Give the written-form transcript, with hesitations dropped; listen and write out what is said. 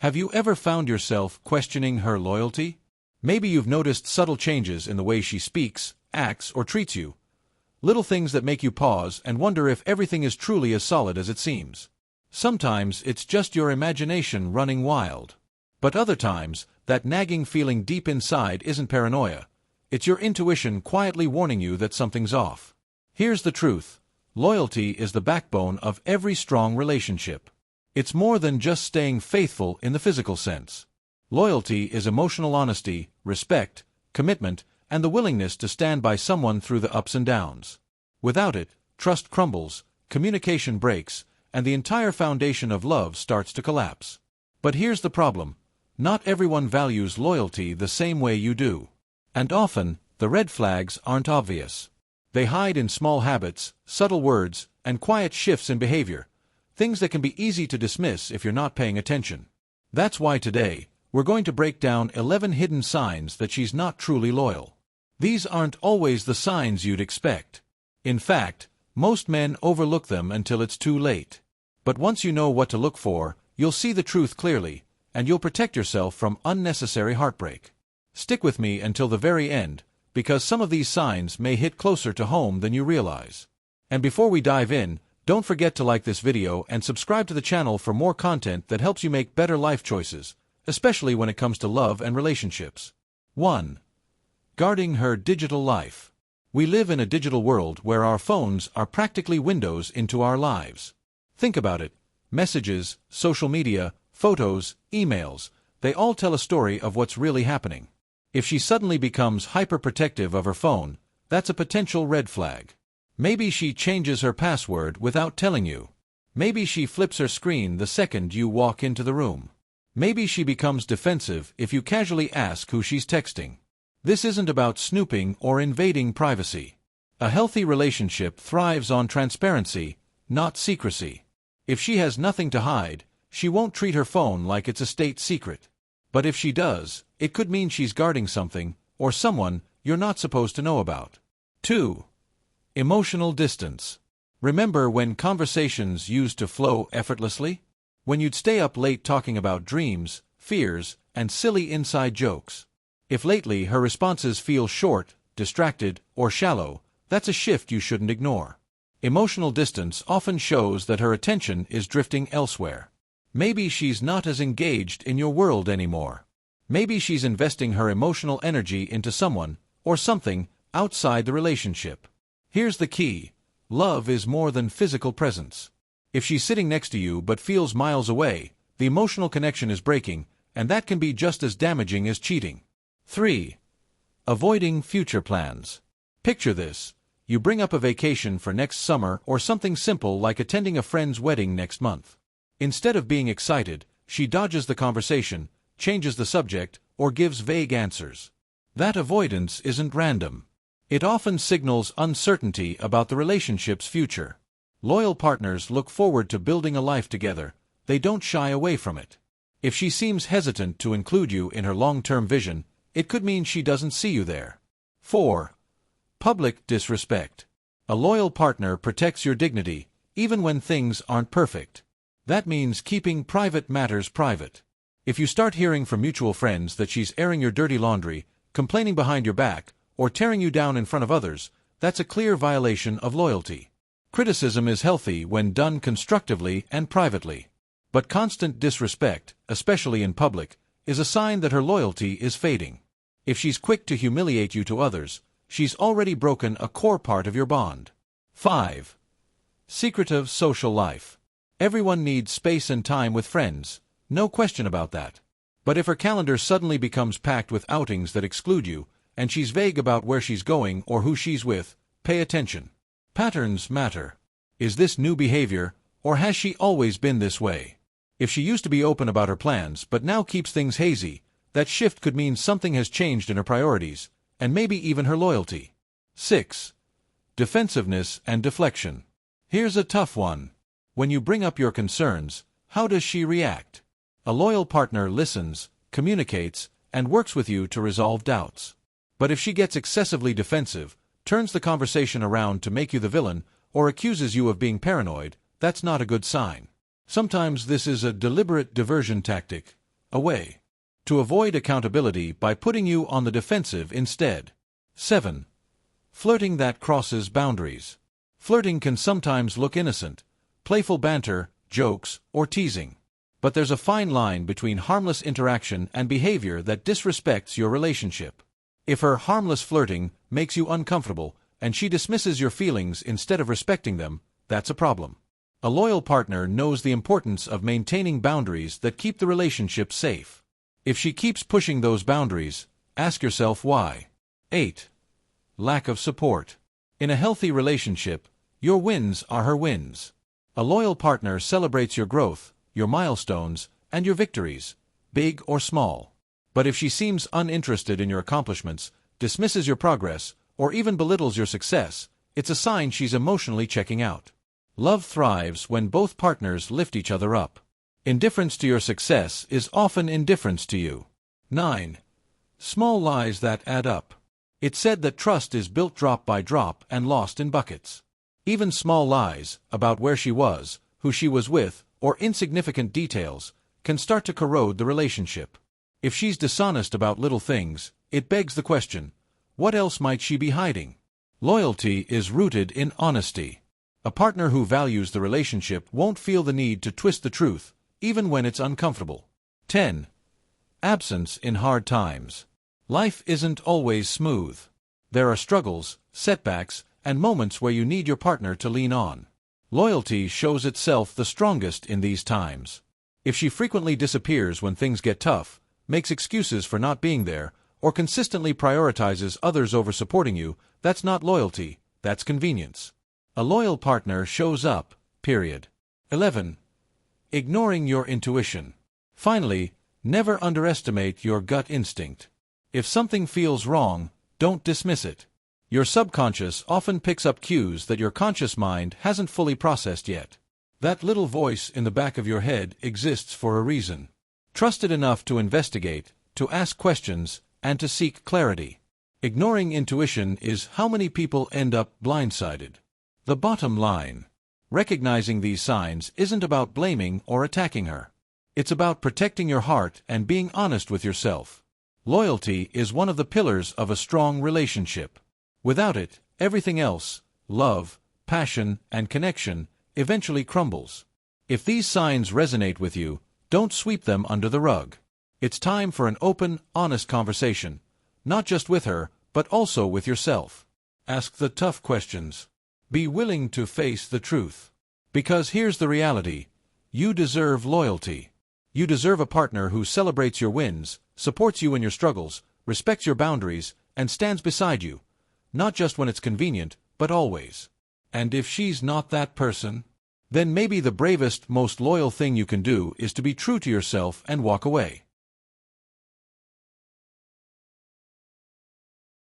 Have you ever found yourself questioning her loyalty? Maybe you've noticed subtle changes in the way she speaks, acts, or treats you. Little things that make you pause and wonder if everything is truly as solid as it seems. Sometimes it's just your imagination running wild. But other times, that nagging feeling deep inside isn't paranoia. It's your intuition quietly warning you that something's off. Here's the truth. Loyalty is the backbone of every strong relationship. It's more than just staying faithful in the physical sense. Loyalty is emotional honesty, respect, commitment, and the willingness to stand by someone through the ups and downs. Without it, trust crumbles, communication breaks, and the entire foundation of love starts to collapse. But here's the problem. Not everyone values loyalty the same way you do. And often, the red flags aren't obvious. They hide in small habits, subtle words, and quiet shifts in behavior, things that can be easy to dismiss if you're not paying attention. That's why today, we're going to break down 11 hidden signs that she's not truly loyal. These aren't always the signs you'd expect. In fact, most men overlook them until it's too late. But once you know what to look for, you'll see the truth clearly, and you'll protect yourself from unnecessary heartbreak. Stick with me until the very end, because some of these signs may hit closer to home than you realize. And before we dive in, don't forget to like this video and subscribe to the channel for more content that helps you make better life choices, especially when it comes to love and relationships. 1. Guarding her digital life. We live in a digital world where our phones are practically windows into our lives. Think about it. Messages, social media, photos, emails, they all tell a story of what's really happening. If she suddenly becomes hyper-protective of her phone, that's a potential red flag. Maybe she changes her password without telling you. Maybe she flips her screen the second you walk into the room. Maybe she becomes defensive if you casually ask who she's texting. This isn't about snooping or invading privacy. A healthy relationship thrives on transparency, not secrecy. If she has nothing to hide, she won't treat her phone like it's a state secret. But if she does, it could mean she's guarding something, or someone, you're not supposed to know about. 2. Emotional distance. Remember when conversations used to flow effortlessly? When you'd stay up late talking about dreams, fears, and silly inside jokes. If lately her responses feel short, distracted, or shallow, that's a shift you shouldn't ignore. Emotional distance often shows that her attention is drifting elsewhere. Maybe she's not as engaged in your world anymore. Maybe she's investing her emotional energy into someone, or something, outside the relationship. Here's the key. Love is more than physical presence. If she's sitting next to you but feels miles away, the emotional connection is breaking, and that can be just as damaging as cheating. 3. Avoiding future plans. Picture this. You bring up a vacation for next summer or something simple like attending a friend's wedding next month. Instead of being excited, she dodges the conversation, changes the subject, or gives vague answers. That avoidance isn't random. It often signals uncertainty about the relationship's future. Loyal partners look forward to building a life together. They don't shy away from it. If she seems hesitant to include you in her long-term vision, it could mean she doesn't see you there. 4. Public disrespect. A loyal partner protects your dignity, even when things aren't perfect. That means keeping private matters private. If you start hearing from mutual friends that she's airing your dirty laundry, complaining behind your back, or tearing you down in front of others, that's a clear violation of loyalty. Criticism is healthy when done constructively and privately. But constant disrespect, especially in public, is a sign that her loyalty is fading. If she's quick to humiliate you to others, she's already broken a core part of your bond. 5. Secretive social life. Everyone needs space and time with friends, no question about that. But if her calendar suddenly becomes packed with outings that exclude you, and she's vague about where she's going or who she's with, pay attention. Patterns matter. Is this new behavior, or has she always been this way? If she used to be open about her plans but now keeps things hazy, that shift could mean something has changed in her priorities, and maybe even her loyalty. 6. Defensiveness and deflection. Here's a tough one. When you bring up your concerns, how does she react? A loyal partner listens, communicates, and works with you to resolve doubts. But if she gets excessively defensive, turns the conversation around to make you the villain, or accuses you of being paranoid, that's not a good sign. Sometimes this is a deliberate diversion tactic, away. To avoid accountability by putting you on the defensive instead. 7. Flirting that crosses boundaries. Flirting can sometimes look innocent, playful banter, jokes, or teasing. But there's a fine line between harmless interaction and behavior that disrespects your relationship. If her harmless flirting makes you uncomfortable and she dismisses your feelings instead of respecting them, that's a problem. A loyal partner knows the importance of maintaining boundaries that keep the relationship safe. If she keeps pushing those boundaries, ask yourself why. 8. Lack of support. In a healthy relationship, your wins are her wins. A loyal partner celebrates your growth, your milestones, and your victories, big or small. But if she seems uninterested in your accomplishments, dismisses your progress, or even belittles your success, it's a sign she's emotionally checking out. Love thrives when both partners lift each other up. Indifference to your success is often indifference to you. 9. Small lies that add up. It's said that trust is built drop by drop and lost in buckets. Even small lies, about where she was, who she was with, or insignificant details, can start to corrode the relationship. If she's dishonest about little things, it begs the question, what else might she be hiding? Loyalty is rooted in honesty. A partner who values the relationship won't feel the need to twist the truth, even when it's uncomfortable. 10. Absence in hard times. Life isn't always smooth. There are struggles, setbacks, and moments where you need your partner to lean on. Loyalty shows itself the strongest in these times. If she frequently disappears when things get tough, makes excuses for not being there, or consistently prioritizes others over supporting you, that's not loyalty, that's convenience. A loyal partner shows up, period. 11. Ignoring your intuition. Finally, never underestimate your gut instinct. If something feels wrong, don't dismiss it. Your subconscious often picks up cues that your conscious mind hasn't fully processed yet. That little voice in the back of your head exists for a reason. Trust it enough to investigate, to ask questions, and to seek clarity. Ignoring intuition is how many people end up blindsided. The bottom line. Recognizing these signs isn't about blaming or attacking her. It's about protecting your heart and being honest with yourself. Loyalty is one of the pillars of a strong relationship. Without it, everything else, love, passion, and connection, eventually crumbles. If these signs resonate with you, don't sweep them under the rug. It's time for an open, honest conversation, not just with her, but also with yourself. Ask the tough questions. Be willing to face the truth. Because here's the reality. You deserve loyalty. You deserve a partner who celebrates your wins, supports you in your struggles, respects your boundaries, and stands beside you. Not just when it's convenient, but always. And if she's not that person, then maybe the bravest, most loyal thing you can do is to be true to yourself and walk away.